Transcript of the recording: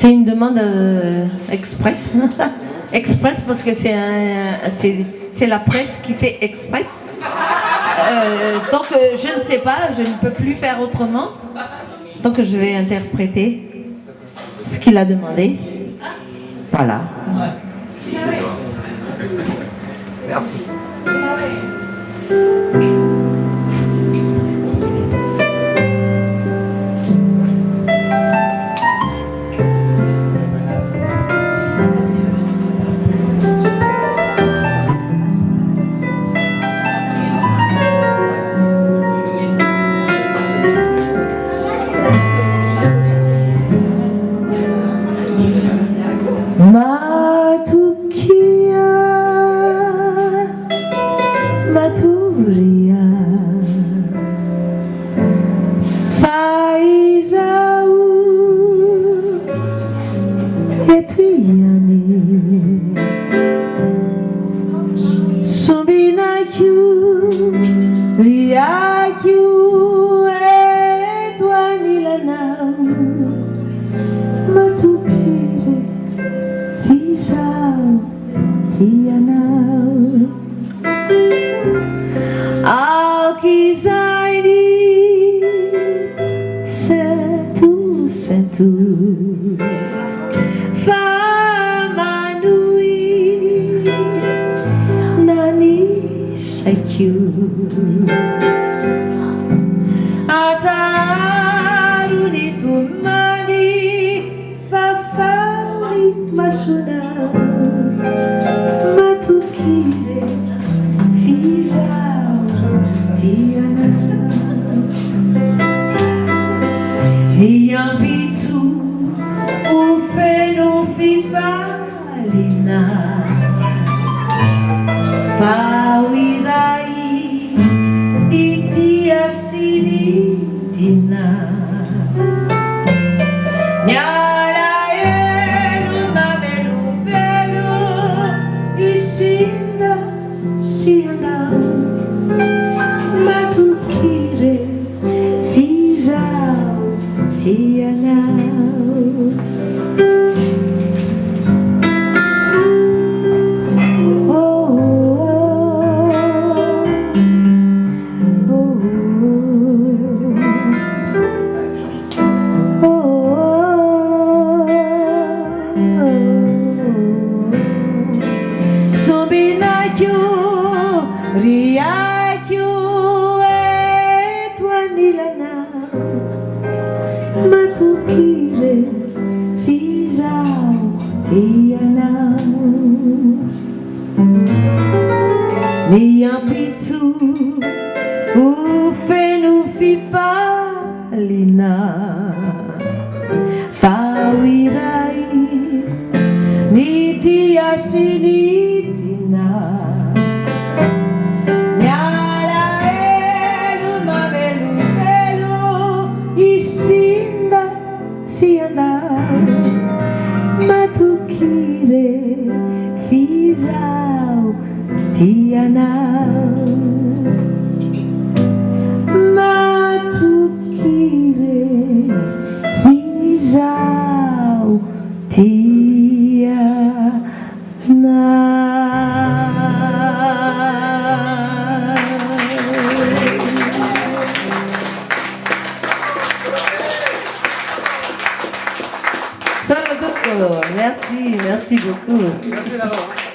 C'est une demande express. Express parce que c'est la presse qui fait express. Donc je ne sais pas, je ne peux plus faire autrement. Donc je vais interpréter ce qu'il a demandé. Voilà. Merci. Matokia, Matokia, Faizau, Etriani, Sumbinaku, Riaku, Edwanilanau, Matukire, Fisau, Tianau, Alkizaini, Setu, Famanui, Nani, Sekyu, Azaruni, Tumani, Fafari, Masuna, Matukire, Fisau, Tianau, Iambitu, Ufeno, Fifalina, Pauirai, Itiasini, Dina, Nyara, Elu, Mamelu, Velu, Isinda, Sianda, Matukire, Fisau, Tianau. Oh, oh, oh, oh, oh, Sumbinaku, Riaku, Etwanilanau, Matukire, Fisau, Tianau, Niampitu, Ufenu, Fifalina, Fawirai, Nitiasini, Dina, Nyara, Elu, Mamelu, Velu, Isimba, Sianda, Matukire, Fisau, Tianau, Matukire, Fisau, Tianau. Merci beaucoup. Merci Lalao.